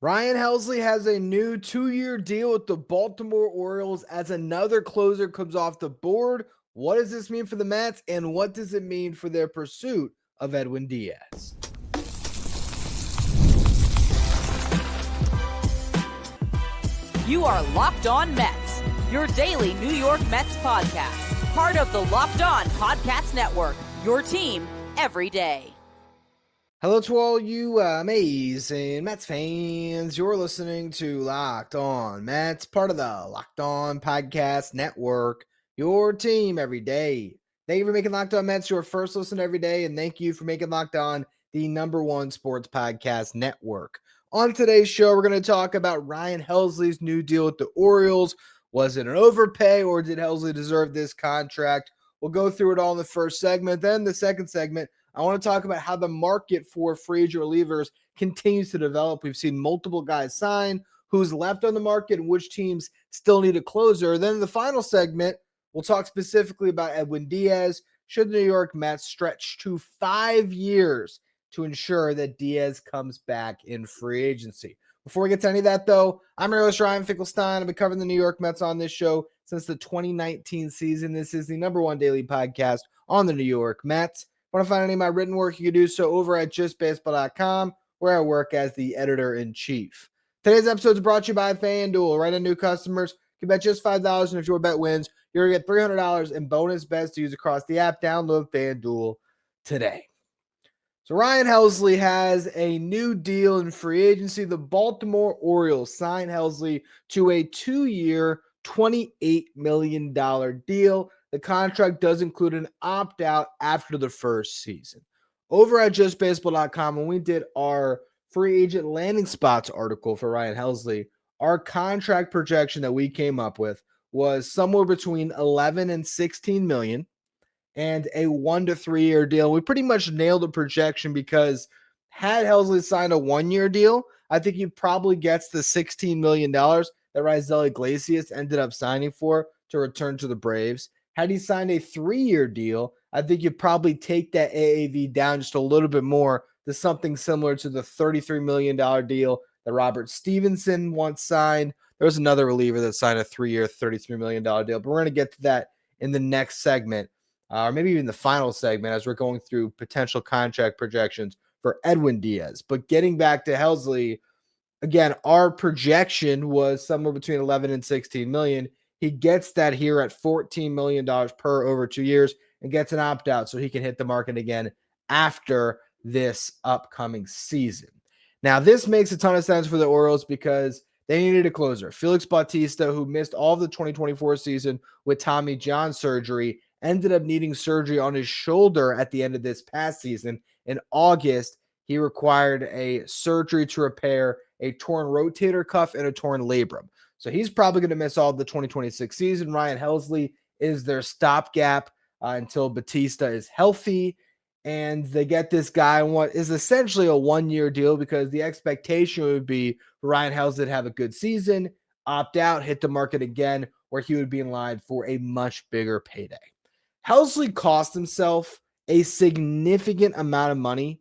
Ryan Helsley has a new 2-year deal with the Baltimore Orioles as another closer comes off the board. What does this mean for the Mets, and what does it mean for their pursuit of Edwin Diaz? You are Locked On Mets, your daily New York Mets podcast. Part of the Locked On Podcast Network, your team every day. Hello to all you amazing Mets fans. You're listening to Locked On Mets, part of the Locked On Podcast Network, your team every day. Thank you for making Locked On Mets your first listen every day, and thank you for making Locked On the #1 sports podcast network. On today's show, we're going to talk about Ryan Helsley's new deal with the Orioles. Was it an overpay, or did Helsley deserve this contract? We'll go through it all in the first segment. Then the second segment, I want to talk about how the market for free agent relievers continues to develop. We've seen multiple guys sign, who's left on the market, and which teams still need a closer. Then in the final segment, we'll talk specifically about Edwin Diaz. Should the New York Mets stretch to 5 years to ensure that Diaz comes back in free agency? Before we get to any of that, though, I'm your host, Ryan Finkelstein. I've been covering the New York Mets on this show since the 2019 season. This is the #1 daily podcast on the New York Mets. Want to find any of my written work, you can do so over at justbaseball.com, where I work as the editor-in-chief. Today's episode is brought to you by FanDuel. Right on, new customers can bet just $5, and if your bet wins, you're going to get $300 in bonus bets to use across the app. Download FanDuel today. So Ryan Helsley has a new deal in free agency. The Baltimore Orioles signed Helsley to a 2-year, $28 million deal. The contract does include an opt-out after the first season. Over at justbaseball.com, when we did our free agent landing spots article for Ryan Helsley, our contract projection that we came up with was somewhere between 11 and 16 million and a 1 to 3 year deal. We pretty much nailed the projection because had Helsley signed a 1-year deal, I think he probably gets the $16 million that Raisel Iglesias ended up signing for to return to the Braves. Had he signed a 3-year deal, I think you'd probably take that AAV down just a little bit more to something similar to the $33 million deal that Robert Stevenson once signed. There was another reliever that signed a 3-year, $33 million deal, but we're going to get to that in the next segment, or maybe even the final segment as we're going through potential contract projections for Edwin Diaz. But getting back to Helsley, again, our projection was somewhere between 11 and 16 million. He gets that here at $14 million per over 2 years and gets an opt-out so he can hit the market again after this upcoming season. Now, this makes a ton of sense for the Orioles because they needed a closer. Felix Bautista, who missed all of the 2024 season with Tommy John surgery, ended up needing surgery on his shoulder at the end of this past season. In August, he required a surgery to repair a torn rotator cuff and a torn labrum. So he's probably going to miss all of the 2026 season. Ryan Helsley is their stopgap until Bautista is healthy. And they get this guy on what is essentially a 1-year deal because the expectation would be for Ryan Helsley to have a good season, opt out, hit the market again, where he would be in line for a much bigger payday. Helsley cost himself a significant amount of money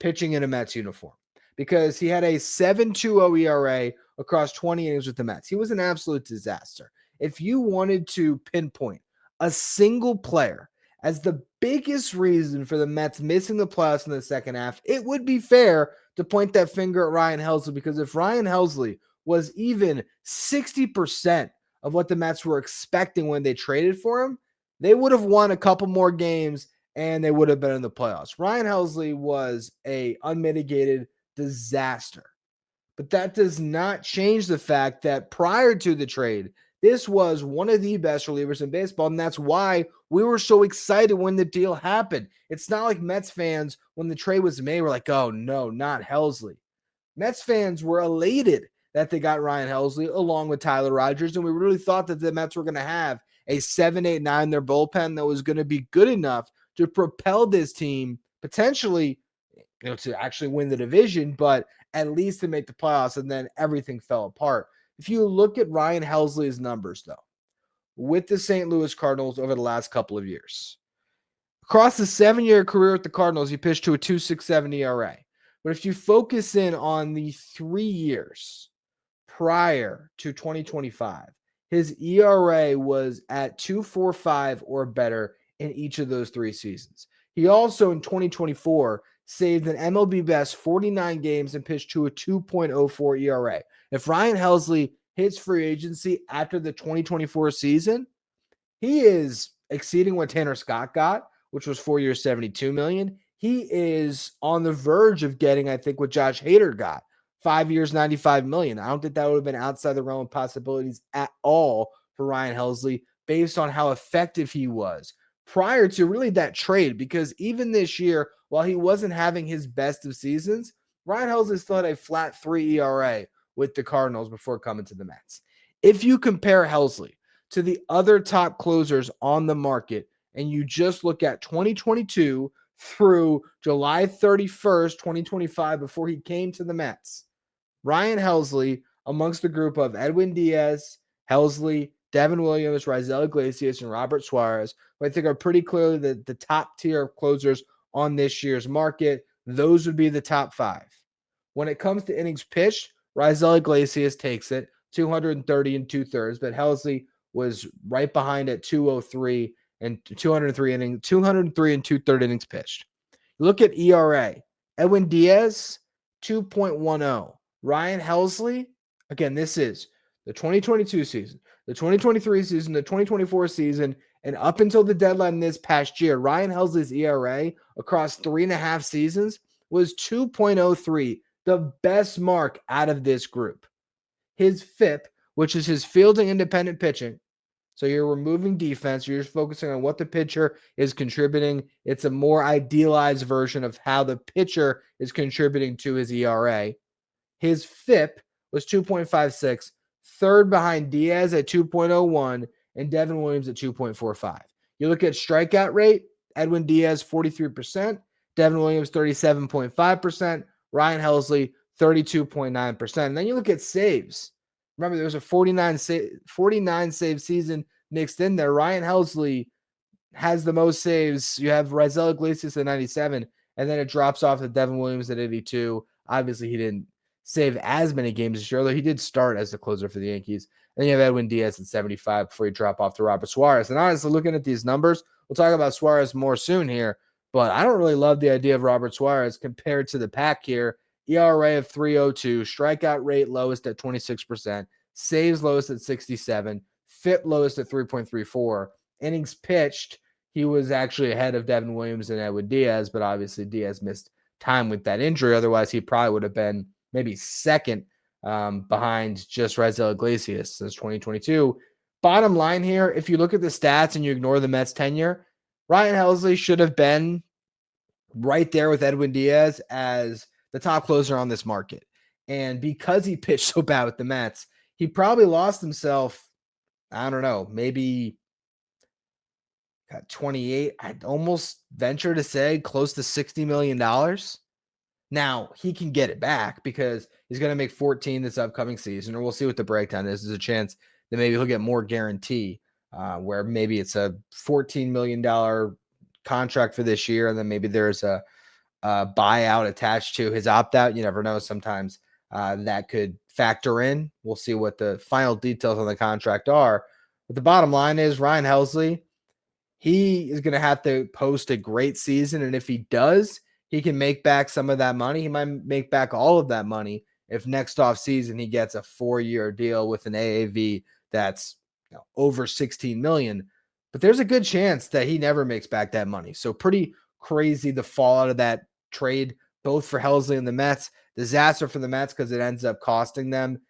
pitching in a Mets uniform because he had a 7.20 ERA across 20 innings with the Mets. He was an absolute disaster. If you wanted to pinpoint a single player as the biggest reason for the Mets missing the playoffs in the second half, it would be fair to point that finger at Ryan Helsley, because if Ryan Helsley was even 60% of what the Mets were expecting when they traded for him, they would have won a couple more games and they would have been in the playoffs. Ryan Helsley was a unmitigated disaster. But that does not change the fact that prior to the trade, this was one of the best relievers in baseball, and that's why we were so excited when the deal happened. It's not like Mets fans, when the trade was made, were like, oh no, not Helsley. Mets fans were elated that they got Ryan Helsley along with Tyler Rogers, and we really thought that the Mets were going to have a 7, 8, 9 their bullpen that was going to be good enough to propel this team potentially, to actually win the division, but at least to make the playoffs, and then everything fell apart. If you look at Ryan Helsley's numbers, though, with the St. Louis Cardinals over the last couple of years, across the 7-year career with the Cardinals, he pitched to a 2.67 ERA. But if you focus in on the 3 years prior to 2025, his ERA was at 2.45 or better in each of those 3 seasons. He also in 2024 saved an MLB best 49 games and pitched to a 2.04 ERA. If Ryan Helsley hits free agency after the 2024 season, he is exceeding what Tanner Scott got, which was 4 years, $72 million. He is on the verge of getting, I think, what Josh Hader got, 5 years, $95 million. I don't think that would have been outside the realm of possibilities at all for Ryan Helsley based on how effective he was prior to really that trade, because even this year, while he wasn't having his best of seasons, Ryan Helsley still had a flat 3 ERA with the Cardinals before coming to the Mets. If you compare Helsley to the other top closers on the market, and you just look at 2022 through July 31st, 2025, before he came to the Mets, Ryan Helsley, amongst the group of Edwin Diaz, Helsley, Devin Williams, Raisel Iglesias, and Robert Suarez, who I think are pretty clearly the top tier of closers on this year's market, those would be the top 5. When it comes to innings pitched, Raisel Iglesias takes it, 230 and 2/3, but Helsley was right behind at 203 and 203 and 2/3 innings pitched. You look at ERA, Edwin Diaz, 2.10. Ryan Helsley, again, this is the 2022 season, the 2023 season, the 2024 season, and up until the deadline this past year, Ryan Helsley's ERA across 3.5 seasons was 2.03, the best mark out of this group. His FIP, which is his fielding independent pitching, so you're removing defense, you're just focusing on what the pitcher is contributing. It's a more idealized version of how the pitcher is contributing to his ERA. His FIP was 2.56, third behind Diaz at 2.01 and Devin Williams at 2.45. You look at strikeout rate, Edwin Diaz 43%, Devin Williams 37.5%, Ryan Helsley 32.9%. And then you look at saves. Remember, there was a 49 save season mixed in there. Ryan Helsley has the most saves. You have Raisel Iglesias at 97, and then it drops off to Devin Williams at 82. Obviously, he didn't save as many games this year, although he did start as the closer for the Yankees. Then you have Edwin Diaz at 75 before you drop off to Robert Suarez. And honestly, looking at these numbers, we'll talk about Suarez more soon here, but I don't really love the idea of Robert Suarez compared to the pack here. ERA of 3.02, strikeout rate lowest at 26%, saves lowest at 67, FIP lowest at 3.34, innings pitched, he was actually ahead of Devin Williams and Edwin Diaz, but obviously Diaz missed time with that injury. Otherwise, he probably would have been maybe second behind just Raisel Iglesias since 2022. Bottom line here, if you look at the stats and you ignore the Mets tenure, Ryan Helsley should have been right there with Edwin Diaz as the top closer on this market. And because he pitched so bad with the Mets, he probably lost himself, I don't know, maybe got 28. I'd almost venture to say close to $60 million. Now, he can get it back because he's going to make 14 this upcoming season, or we'll see what the breakdown is. There's a chance that maybe he'll get more guarantee, where maybe it's a $14 million contract for this year, and then maybe there's a buyout attached to his opt-out. You never know. Sometimes that could factor in. We'll see what the final details on the contract are. But the bottom line is Ryan Helsley, he is going to have to post a great season. And if he does, he can make back some of that money. He might make back all of that money if next off season he gets a 4-year deal with an AAV that's over $16 million. But there's a good chance that he never makes back that money. So pretty crazy the fallout of that trade, both for Helsley and the Mets. Disaster for the Mets because it ends up costing them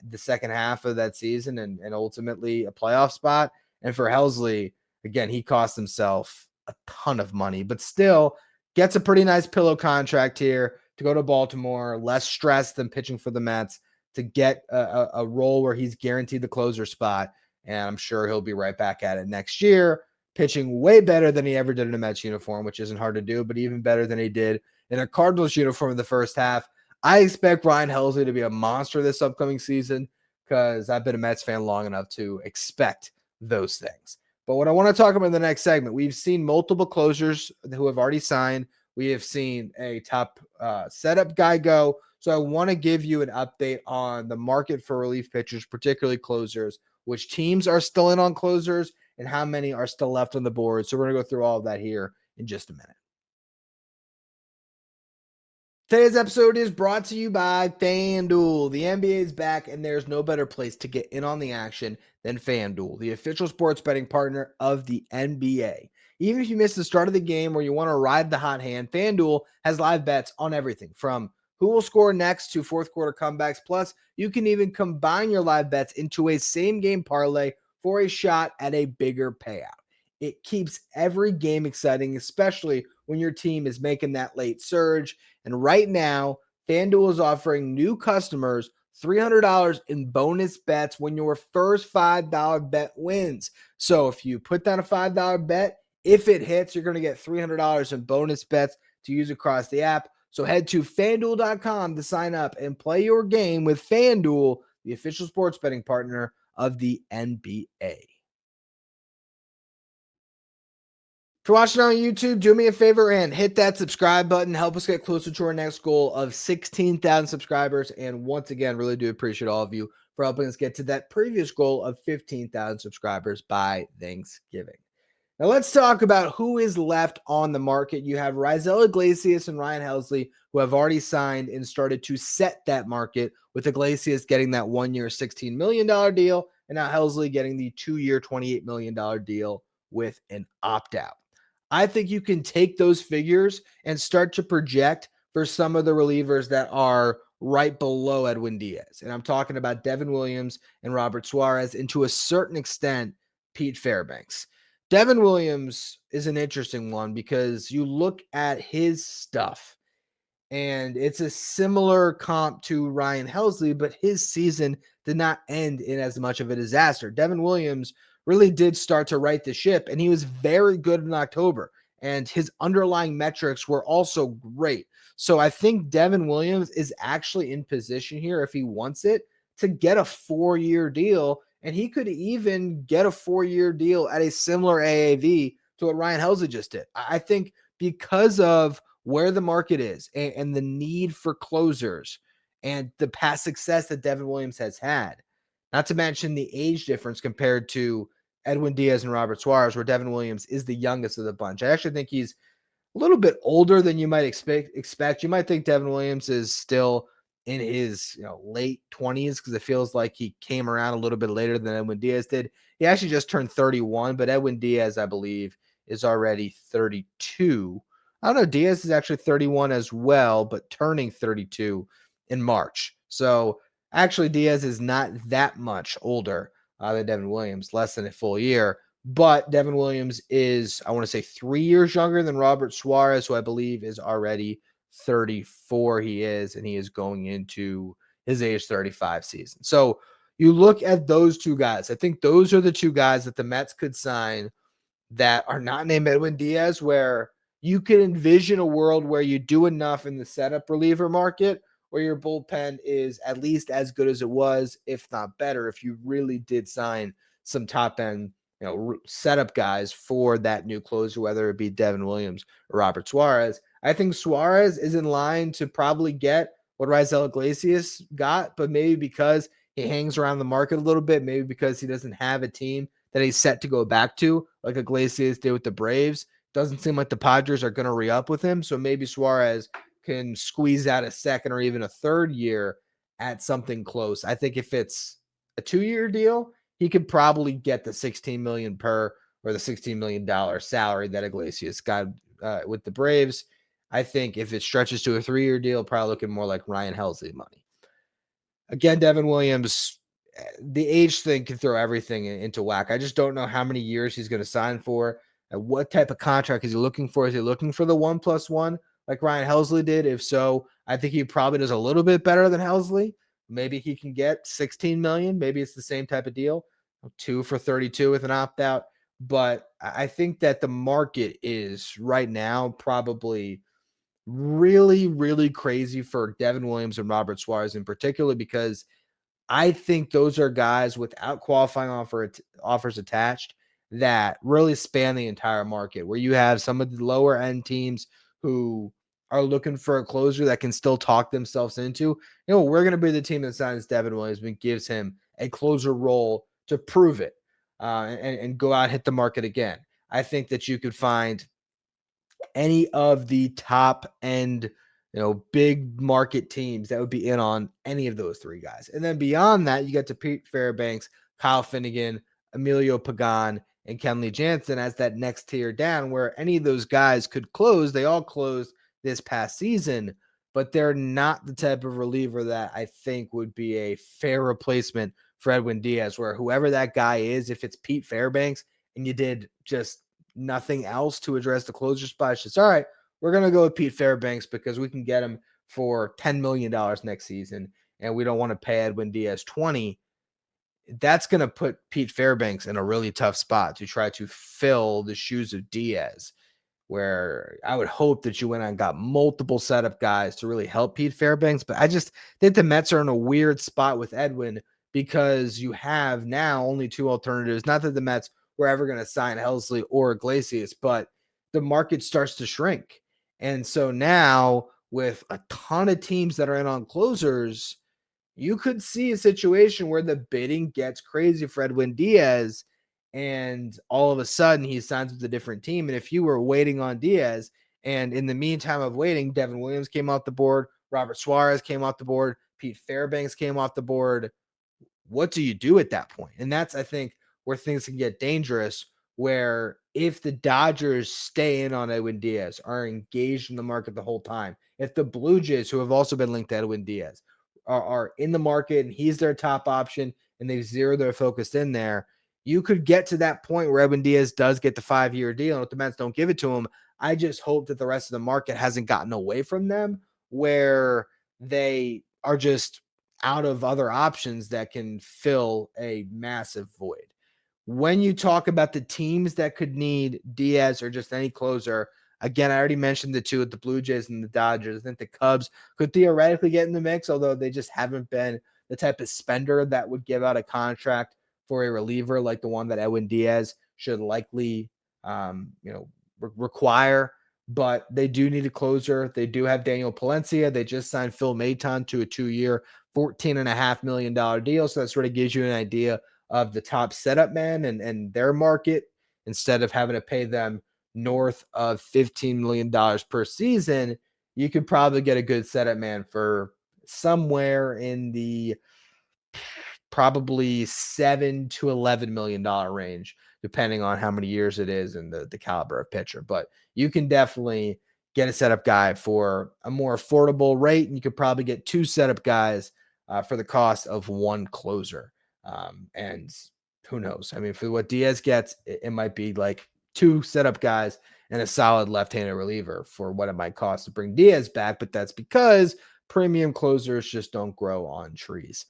the second half of that season and ultimately a playoff spot. And for Helsley, again, he cost himself a ton of money, but still gets a pretty nice pillow contract here to go to Baltimore, less stress than pitching for the Mets, to get a role where he's guaranteed the closer spot. And I'm sure he'll be right back at it next year, pitching way better than he ever did in a Mets uniform, which isn't hard to do, but even better than he did in a Cardinals uniform in the first half. I expect Ryan Helsley to be a monster this upcoming season because I've been a Mets fan long enough to expect those things. But what I want to talk about in the next segment, we've seen multiple closers who have already signed we have seen a top setup guy go. So I want to give you an update on the market for relief pitchers, particularly closers, which teams are still in on closers, and how many are still left on the board. So we're going to go through all of that here in just a minute. Today's episode is brought to you by FanDuel. The NBA is back, and there's no better place to get in on the action than FanDuel, the official sports betting partner of the NBA. Even if you miss the start of the game or you want to ride the hot hand, FanDuel has live bets on everything from who will score next to fourth quarter comebacks. Plus, you can even combine your live bets into a same game parlay for a shot at a bigger payout. It keeps every game exciting, especially when your team is making that late surge. And right now, FanDuel is offering new customers $300 in bonus bets when your first $5 bet wins. So if you put down a $5 bet, if it hits, you're going to get $300 in bonus bets to use across the app. So head to FanDuel.com to sign up and play your game with FanDuel, the official sports betting partner of the NBA. If you're watching on YouTube, do me a favor and hit that subscribe button. Help us get closer to our next goal of 16,000 subscribers. And once again, really do appreciate all of you for helping us get to that previous goal of 15,000 subscribers by Thanksgiving. Now let's talk about who is left on the market. You have Raisel Iglesias and Ryan Helsley, who have already signed and started to set that market, with Iglesias getting that 1 year, $16 million deal, and now Helsley getting the 2 year, $28 million deal with an opt-out. I think you can take those figures and start to project for some of the relievers that are right below Edwin Diaz. And I'm talking about Devin Williams and Robert Suarez, and to a certain extent, Pete Fairbanks. Devin Williams is an interesting one because you look at his stuff, and it's a similar comp to Ryan Helsley, but his season did not end in as much of a disaster. Devin Williams really did start to right the ship, and he was very good in October, and his underlying metrics were also great. So I think Devin Williams is actually in position here, if he wants it, to get a 4-year deal, and he could even get a 4-year deal at a similar AAV to what Ryan Helsley just did. I think because of where the market is and the need for closers and the past success that Devin Williams has had, not to mention the age difference compared to Edwin Diaz and Robert Suarez, where Devin Williams is the youngest of the bunch. I actually think he's a little bit older than you might expect. You might think Devin Williams is still in his late 20s, because it feels like he came around a little bit later than Edwin Diaz did. He actually just turned 31, but Edwin Diaz, I believe, is already 32. I don't know. Diaz is actually 31 as well, but turning 32 in March. So actually, Diaz is not that much older than Devin Williams, less than a full year. But Devin Williams is, I want to say, 3 years younger than Robert Suarez, who I believe is already 34. He is, and he is going into his age 35 season. So you look at those two guys. I think those are the two guys that the Mets could sign that are not named Edwin Diaz, where you can envision a world where you do enough in the setup reliever market where your bullpen is at least as good as it was, if not better, if you really did sign some top end, setup guys for that new closer, whether it be Devin Williams or Robert Suarez. I think Suarez is in line to probably get what Raisel Iglesias got, but maybe because he hangs around the market a little bit, maybe because he doesn't have a team that he's set to go back to, like Iglesias did with the Braves. Doesn't seem like the Padres are going to re-up with him, so maybe Suarez can squeeze out a second or even a third year at something close. I think if it's a 2-year deal, he could probably get the $16 million per, or the $16 million salary that Iglesias got with the Braves. I think if it stretches to a 3-year deal, probably looking more like Ryan Helsley money. Again, Devin Williams, the age thing can throw everything into whack. I just don't know how many years he's going to sign for. And what type of contract is he looking for? Is he looking for the 1+1 like Ryan Helsley did? If so, I think he probably does a little bit better than Helsley. Maybe he can get $16 million. Maybe it's the same type of deal, 2 for 32 with an opt-out. But I think that the market is right now probably really, really crazy for Devin Williams and Robert Suarez in particular, because I think those are guys without qualifying offers attached that really span the entire market, where you have some of the lower end teams who are looking for a closer that can still talk themselves into, we're going to be the team that signs Devin Williams and gives him a closer role to prove it and go out and hit the market again. I think that you could find any of the top end, big market teams that would be in on any of those three guys. And then beyond that, you get to Pete Fairbanks, Kyle Finnegan, Emilio Pagan, and Kenley Jansen as that next tier down, where any of those guys could close. They all closed this past season, but they're not the type of reliever that I think would be a fair replacement for Edwin Diaz, where whoever that guy is, if it's Pete Fairbanks and you did just nothing else to address the closer spot, it's just, all right, we're going to go with Pete Fairbanks because we can get him for $10 million next season, and we don't want to pay Edwin Diaz 20. That's going to put Pete Fairbanks in a really tough spot to try to fill the shoes of Diaz, where I would hope that you went out and got multiple setup guys to really help Pete Fairbanks. But I just think the Mets are in a weird spot with Edwin because you have now only two alternatives. Not that the Mets were ever going to sign Helsley or Iglesias, but the market starts to shrink. And so now with a ton of teams that are in on closers, you could see a situation where the bidding gets crazy for Edwin Diaz, and all of a sudden he signs with a different team. And if you were waiting on Diaz, and in the meantime of waiting, Devin Williams came off the board, Robert Suarez came off the board, Pete Fairbanks came off the board, what do you do at that point? And that's, I think, where things can get dangerous, where if the Dodgers stay in on Edwin Diaz, are engaged in the market the whole time, if the Blue Jays, who have also been linked to Edwin Diaz, are in the market and he's their top option and they've zeroed their focus in there, you could get to that point where Edwin Diaz does get the 5-year deal, and if the Mets don't give it to him, I just hope that the rest of the market hasn't gotten away from them, where they are just out of other options that can fill a massive void. When you talk about the teams that could need Diaz or just any closer, again, I already mentioned the two with the Blue Jays and the Dodgers. I think the Cubs could theoretically get in the mix, although they just haven't been the type of spender that would give out a contract for a reliever like the one that Edwin Diaz should likely, require. But they do need a closer. They do have Daniel Palencia. They just signed Phil Maton to a 2-year, $14.5 million deal. So that sort of gives you an idea of the top setup man and their market, instead of having to pay them north of $15 million per season. You could probably get a good setup man for somewhere in the probably $7 to $11 million range, depending on how many years it is and the caliber of pitcher. But you can definitely get a setup guy for a more affordable rate, and you could probably get two setup guys for the cost of one closer. And who knows? I mean, for what Diaz gets, it might be like two setup guys and a solid left-handed reliever for what it might cost to bring Diaz back. But that's because premium closers just don't grow on trees.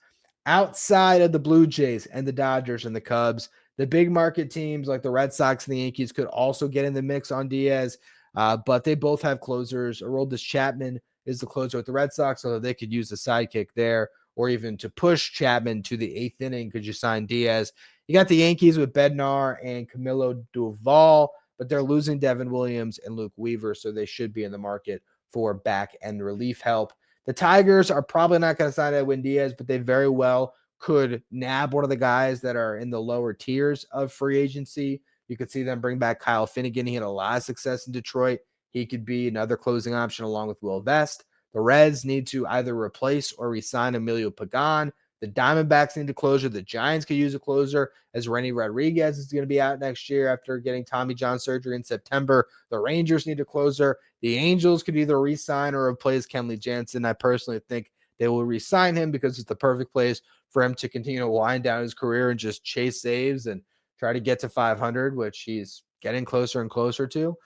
Outside of the Blue Jays and the Dodgers and the Cubs, the big market teams like the Red Sox and the Yankees could also get in the mix on Diaz, but they both have closers. Aroldis Chapman is the closer with the Red Sox, although they could use the sidekick there, or even to push Chapman to the 8th inning, could you sign Diaz? You got the Yankees with Bednar and Camilo Doval, but they're losing Devin Williams and Luke Weaver, so they should be in the market for back-end relief help. The Tigers are probably not going to sign Edwin Diaz, but they very well could nab one of the guys that are in the lower tiers of free agency. You could see them bring back Kyle Finnegan. He had a lot of success in Detroit. He could be another closing option along with Will Vest. The Reds need to either replace or re-sign Emilio Pagan. The Diamondbacks need a closer. The Giants could use a closer, as Renny Rodriguez is going to be out next year after getting Tommy John surgery in September. The Rangers need a closer. The Angels could either re-sign or replace Kenley Jansen. I personally think they will re-sign him because it's the perfect place for him to continue to wind down his career and just chase saves and try to get to 500, which he's getting closer and closer to.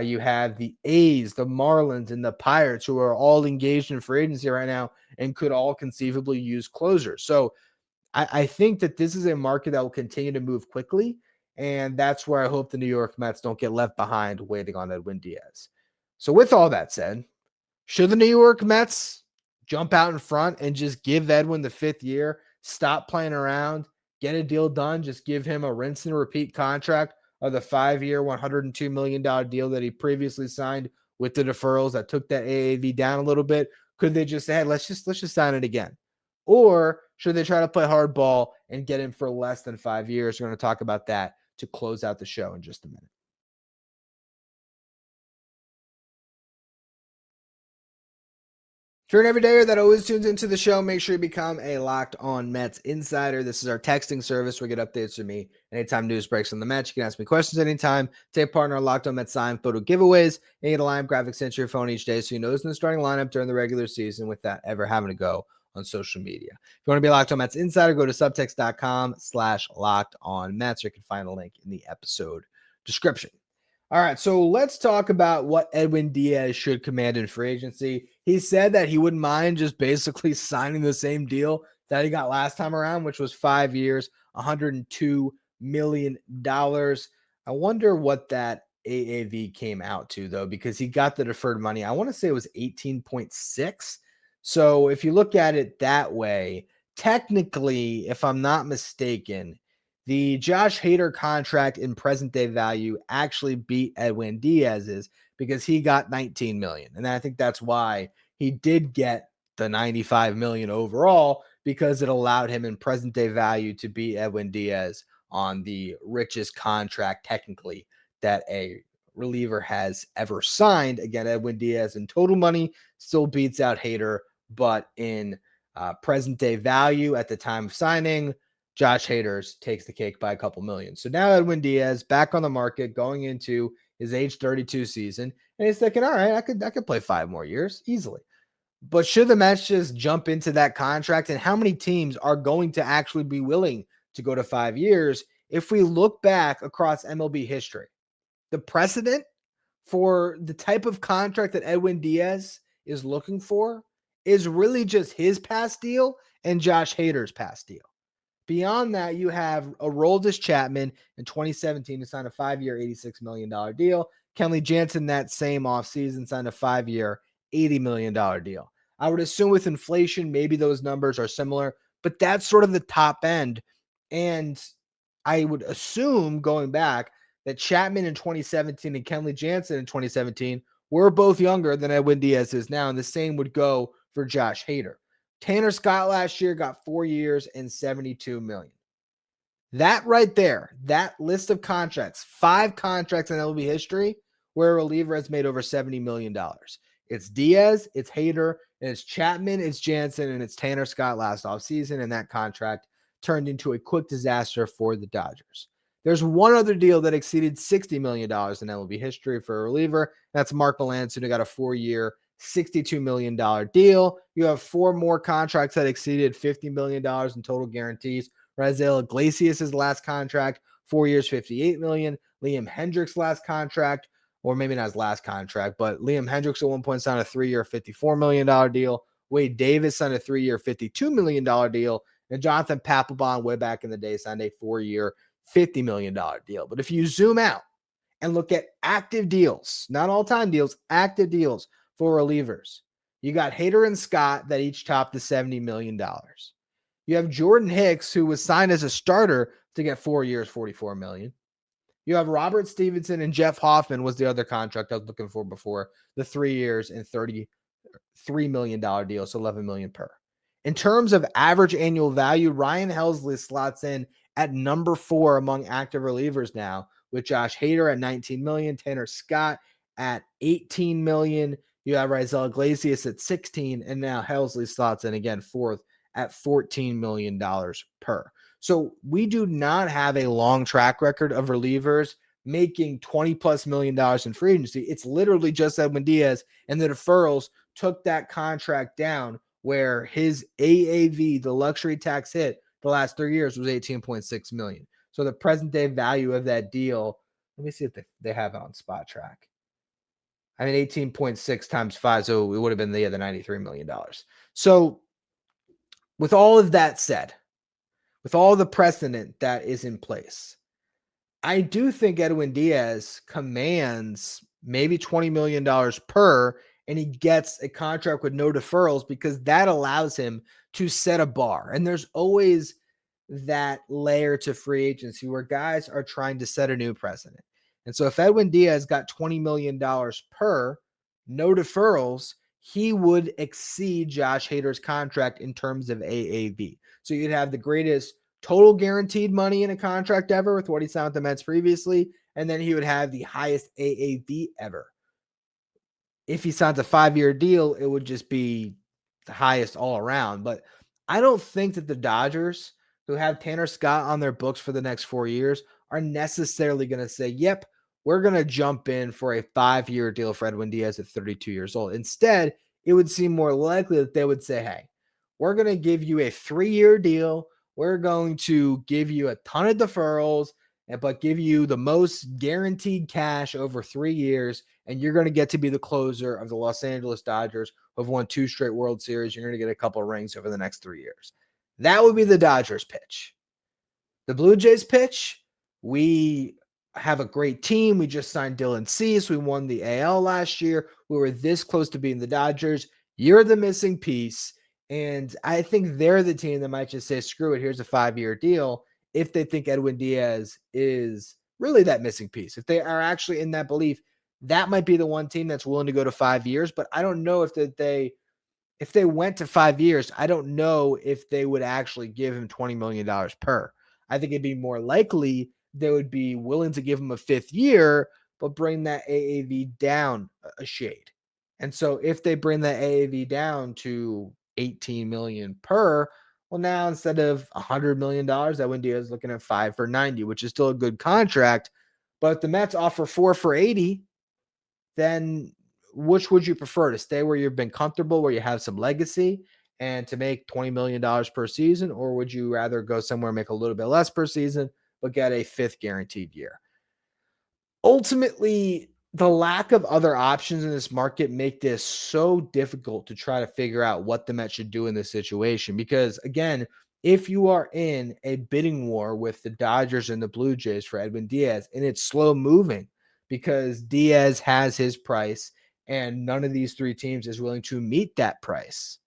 You have the A's, the Marlins, and the Pirates, who are all engaged in free agency right now and could all conceivably use closers. So I think that this is a market that will continue to move quickly, and that's where I hope the New York Mets don't get left behind waiting on Edwin Diaz. So with all that said, should the New York Mets jump out in front and just give Edwin the 5th year, stop playing around, get a deal done, just give him a rinse and repeat contract of the 5-year, $102 million deal that he previously signed with the deferrals that took that AAV down a little bit? Could they just say, hey, let's just sign it again? Or should they try to play hardball and get him for less than 5 years? We're going to talk about that to close out the show in just a minute. If you're an everydayer that always tunes into the show, make sure you become a Locked On Mets insider. This is our texting service where you get updates from me anytime news breaks on the Mets. You can ask me questions anytime. Take part in our Locked On Mets signed photo giveaways. And get a line graphic sent to your phone each day so you know who's in the starting lineup during the regular season without ever having to go on social media. If you want to be a Locked On Mets insider, go to subtext.com/Locked On Mets, or you can find a link in the episode description. All right, so let's talk about what Edwin Diaz should command in free agency. He said that he wouldn't mind just basically signing the same deal that he got last time around, which was 5 years, $102 million. I wonder what that AAV came out to, though, because he got the deferred money. I want to say it was 18.6. So if you look at it that way, technically, if I'm not mistaken, the Josh Hader contract in present day value actually beat Edwin Diaz's because he got 19 million. And I think that's why he did get the 95 million overall, because it allowed him in present day value to beat Edwin Diaz on the richest contract technically that a reliever has ever signed. Again, Edwin Diaz in total money still beats out Hader, but in present day value at the time of signing, Josh Hader takes the cake by a couple million. So now Edwin Diaz back on the market going into his age 32 season. And he's thinking, all right, I could play 5 more years easily. But should the Mets just jump into that contract? And how many teams are going to actually be willing to go to 5 years? If we look back across MLB history, the precedent for the type of contract that Edwin Diaz is looking for is really just his past deal and Josh Hader's past deal. Beyond that, you have Aroldis Chapman in 2017 to sign a 5-year, $86 million deal. Kenley Jansen that same offseason signed a 5-year, $80 million deal. I would assume with inflation, maybe those numbers are similar, but that's sort of the top end. And I would assume, going back, that Chapman in 2017 and Kenley Jansen in 2017 were both younger than Edwin Diaz is now, and the same would go for Josh Hader. Tanner Scott last year got 4 years and $72 million. That right there, that list of contracts, 5 contracts in MLB history where a reliever has made over $70 million. It's Diaz, it's Hader, and it's Chapman, it's Jansen, and it's Tanner Scott last offseason, and that contract turned into a quick disaster for the Dodgers. There's one other deal that exceeded $60 million in MLB history for a reliever. That's Mark Melancon, who got a 4-year, $62 million deal. You have 4 more contracts that exceeded $50 million in total guarantees. Raisel Iglesias' last contract, 4 years, $58 million. Liam Hendriks' last contract, or maybe not his last contract, but Liam Hendriks at one point signed a 3-year, $54 million deal. Wade Davis signed a 3-year, $52 million deal. And Jonathan Papelbon, way back in the day, signed a 4-year, $50 million deal. But if you zoom out and look at active deals, not all-time deals, active deals for relievers, you got Hader and Scott that each topped the $70 million. You have Jordan Hicks, who was signed as a starter to get 4 years, $44 million. You have Robert Stevenson, and Jeff Hoffman was the other contract I was looking for before, the 3 years and $33 million deal, so $11 million per. In terms of average annual value, Ryan Helsley slots in at number 4 among active relievers now, with Josh Hader at $19 million, Tanner Scott at $18 million. You have Raisel Iglesias at $16, and now Helsley slots in again 4th at $14 million per. So we do not have a long track record of relievers making $20+ million in free agency. It's literally just Edwin Diaz, and the deferrals took that contract down, where his AAV, the luxury tax hit the last 3 years, was $18.6 million. So the present day value of that deal, let me see if they have it on Spot Track. I mean, 18.6 times 5, so it would have been the $93 million. So with all of that said, with all the precedent that is in place, I do think Edwin Diaz commands maybe $20 million per, and he gets a contract with no deferrals, because that allows him to set a bar. And there's always that layer to free agency where guys are trying to set a new precedent. And so if Edwin Diaz got $20 million per, no deferrals, he would exceed Josh Hader's contract in terms of AAV. So you'd have the greatest total guaranteed money in a contract ever with what he signed with the Mets previously, and then he would have the highest AAV ever. If he signs a 5-year deal, it would just be the highest all around. But I don't think that the Dodgers, who have Tanner Scott on their books for the next 4 years, are necessarily going to say, yep, we're going to jump in for a 5-year deal for Edwin Diaz at 32 years old. Instead, it would seem more likely that they would say, hey, we're going to give you a 3-year deal. We're going to give you a ton of deferrals, but give you the most guaranteed cash over 3 years, and you're going to get to be the closer of the Los Angeles Dodgers, who have won 2 straight World Series. You're going to get a couple of rings over the next 3 years. That would be the Dodgers pitch. The Blue Jays pitch, we have a great team. We just signed Dylan Cease. We won the AL last year. We were this close to being the Dodgers. You're the missing piece. And I think they're the team that might just say, screw it, here's a 5-year deal, if they think Edwin Diaz is really that missing piece. If they are actually in that belief, that might be the one team that's willing to go to 5 years. But I don't know if they went to 5 years, I don't know if they would actually give him $20 million per. I think it'd be more likely they would be willing to give him a 5th year, but bring that AAV down a shade. And so if they bring that AAV down to $18 million per, well, now instead of $100 million, Edwin Diaz is looking at 5 for 90, which is still a good contract. But if the Mets offer 4 for 80, then which would you prefer, to stay where you've been comfortable, where you have some legacy, and to make $20 million per season? Or would you rather go somewhere and make a little bit less per season, but get a 5th guaranteed year? Ultimately, the lack of other options in this market make this so difficult to try to figure out what the Mets should do in this situation. Because again, if you are in a bidding war with the Dodgers and the Blue Jays for Edwin Diaz, and it's slow moving because Diaz has his price and none of these 3 teams is willing to meet that price,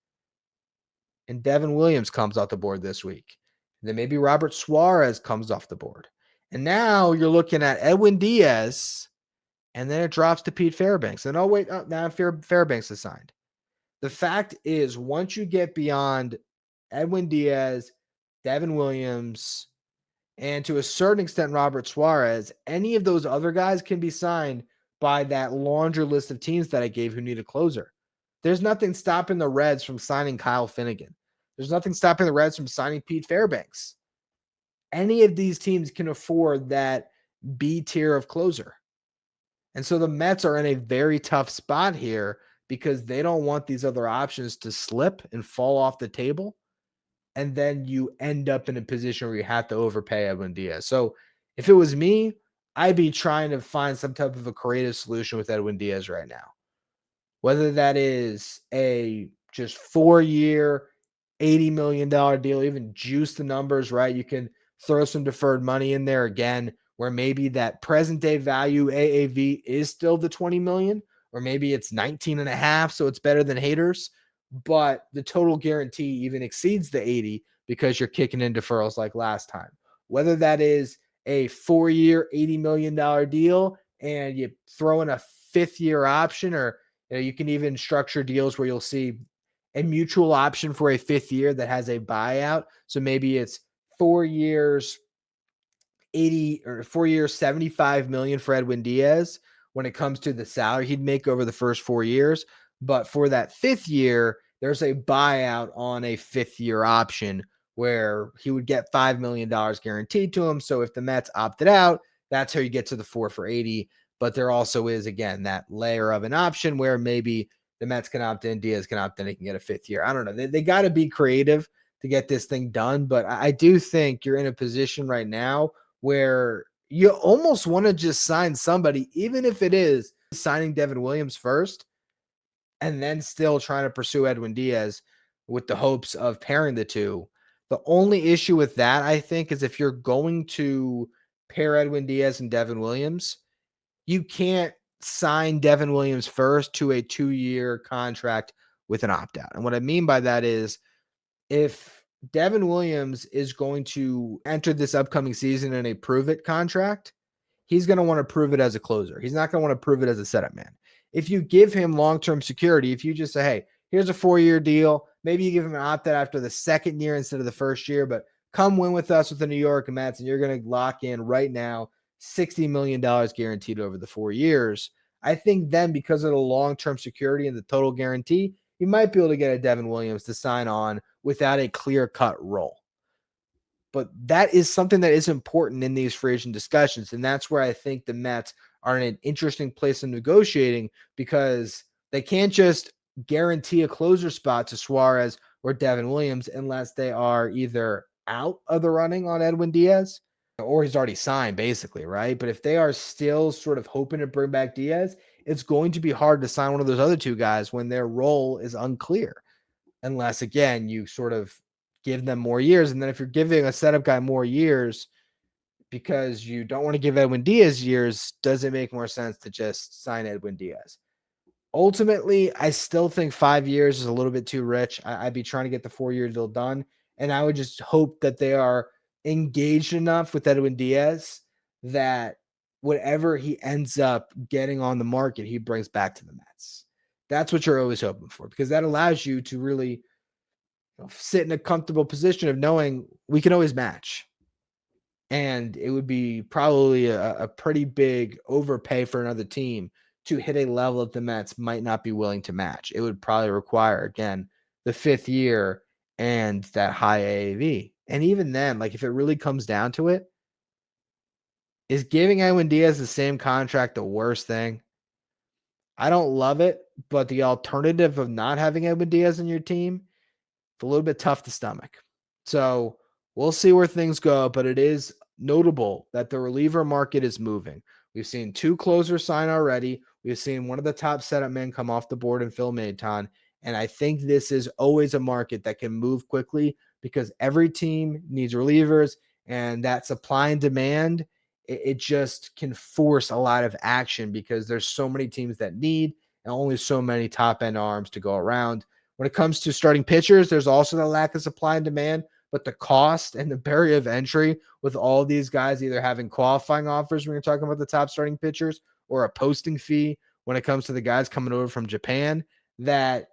and Devin Williams comes off the board this week, and then maybe Robert Suarez comes off the board, and now you're looking at Edwin Diaz, and then it drops to Pete Fairbanks. And now Fairbanks is signed. The fact is, once you get beyond Edwin Diaz, Devin Williams, and to a certain extent Robert Suarez, any of those other guys can be signed by that laundry list of teams that I gave who need a closer. There's nothing stopping the Reds from signing Kyle Finnegan. There's nothing stopping the Reds from signing Pete Fairbanks. Any of these teams can afford that B tier of closer. And so the Mets are in a very tough spot here because they don't want these other options to slip and fall off the table. And then you end up in a position where you have to overpay Edwin Diaz. So if it was me, I'd be trying to find some type of a creative solution with Edwin Diaz right now. Whether that is a just 4-year, $80 million deal, even juice the numbers, right? You can throw some deferred money in there again, where maybe that present day value AAV is still the 20 million, or maybe it's 19 and a half. So it's better than Hader's, but the total guarantee even exceeds the 80 because you're kicking in deferrals like last time. Whether that is a 4-year, $80 million deal and you throw in a 5th year option, or you can even structure deals where you'll see a mutual option for a 5th year that has a buyout. So maybe it's 4 years, 80 or 4 years, 75 million for Edwin Diaz when it comes to the salary he'd make over the first 4 years. But for that 5th year, there's a buyout on a 5th year option where he would get $5 million guaranteed to him. So if the Mets opted out, that's how you get to the 4 for 80. But there also is, again, that layer of an option where maybe the Mets can opt in, Diaz can opt in, he can get a 5th year. I don't know. They got to be creative to get this thing done. But I do think you're in a position right now where you almost want to just sign somebody, even if it is signing Devin Williams first, and then still trying to pursue Edwin Diaz with the hopes of pairing the two. The only issue with that, I think, is if you're going to pair Edwin Diaz and Devin Williams, you can't sign Devin Williams first to a 2-year contract with an opt-out. And what I mean by that is, if Devin Williams is going to enter this upcoming season in a prove-it contract, he's going to want to prove it as a closer. He's not going to want to prove it as a setup man. if you give him long-term security, if you just say, hey, here's a 4-year deal, maybe you give him an opt-out after the second year instead of the first year, but come win with us with the New York Mets, and you're going to lock in right now $60 million guaranteed over the 4 years. I think then, because of the long-term security and the total guarantee, you might be able to get a Devin Williams to sign on without a clear-cut role. But that is something that is important in these free agent discussions. And that's where I think the Mets are in an interesting place in negotiating, because they can't just guarantee a closer spot to Suarez or Devin Williams unless they are either out of the running on Edwin Diaz or he's already signed, basically, right? But if they are still sort of hoping to bring back Diaz, it's going to be hard to sign one of those other two guys when their role is unclear. Unless, again, you sort of give them more years. And then if you're giving a setup guy more years because you don't want to give Edwin Diaz years, does it make more sense to just sign Edwin Diaz? Ultimately, I still think 5 years is a little bit too rich. I'd be trying to get the 4-year deal done. And I would just hope that they are engaged enough with Edwin Diaz that whatever he ends up getting on the market, he brings back to the Mets. That's what you're always hoping for, because that allows you to really sit in a comfortable position of knowing we can always match. And it would be probably a pretty big overpay for another team to hit a level that the Mets might not be willing to match. It would probably require, again, the 5th year and that high AAV. And even then, like, if it really comes down to it, is giving Edwin Diaz the same contract the worst thing? I don't love it, but the alternative of not having Edwin Diaz in your team, it's a little bit tough to stomach. So we'll see where things go, but it is notable that the reliever market is moving. We've seen 2 closers sign already. We've seen one of the top setup men come off the board in Phil Maton. And I think this is always a market that can move quickly because every team needs relievers, and that supply and demand, it just can force a lot of action because there's so many teams that need and only so many top end arms to go around. When it comes to starting pitchers, there's also the lack of supply and demand, but the cost and the barrier of entry with all these guys either having qualifying offers when you're talking about the top starting pitchers or a posting fee when it comes to the guys coming over from Japan, that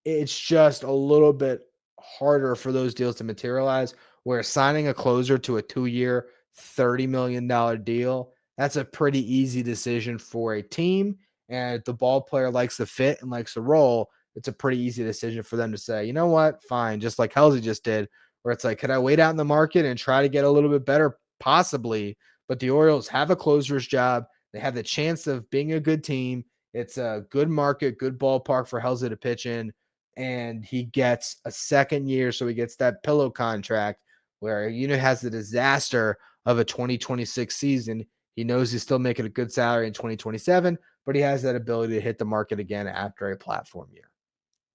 it's just a little bit harder for those deals to materialize, where signing a closer to a 2-year, $30 million deal, that's a pretty easy decision for a team. And if the ball player likes the fit and likes the role, it's a pretty easy decision for them to say, you know what, fine, just like Helsley just did, where it's like, could I wait out in the market and try to get a little bit better? Possibly. But the Orioles have a closer's job. They have the chance of being a good team. It's a good market, good ballpark for Helsley to pitch in. And he gets a 2nd year, so he gets that pillow contract where has the disaster of a 2026 season. He knows he's still making a good salary in 2027, but he has that ability to hit the market again after a platform year.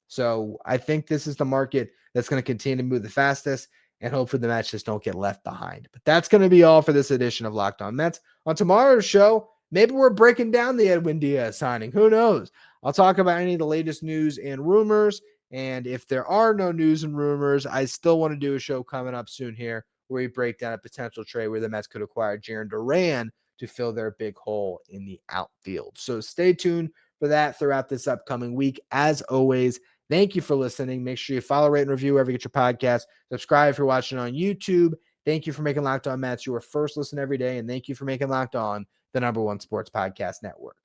So I think this is the market that's going to continue to move the fastest, and hopefully the Mets just don't get left behind. But that's going to be all for this edition of Locked On Mets. On tomorrow's show, maybe we're breaking down the Edwin Diaz signing. Who knows? I'll talk about any of the latest news and rumors. And if there are no news and rumors, I still want to do a show coming up soon here where we break down a potential trade where the Mets could acquire Jarren Duran to fill their big hole in the outfield. So stay tuned for that throughout this upcoming week. As always, thank you for listening. Make sure you follow, rate, and review wherever you get your podcast. Subscribe if you're watching on YouTube. Thank you for making Locked On Mets your first listen every day. And thank you for making Locked On the #1 sports podcast network.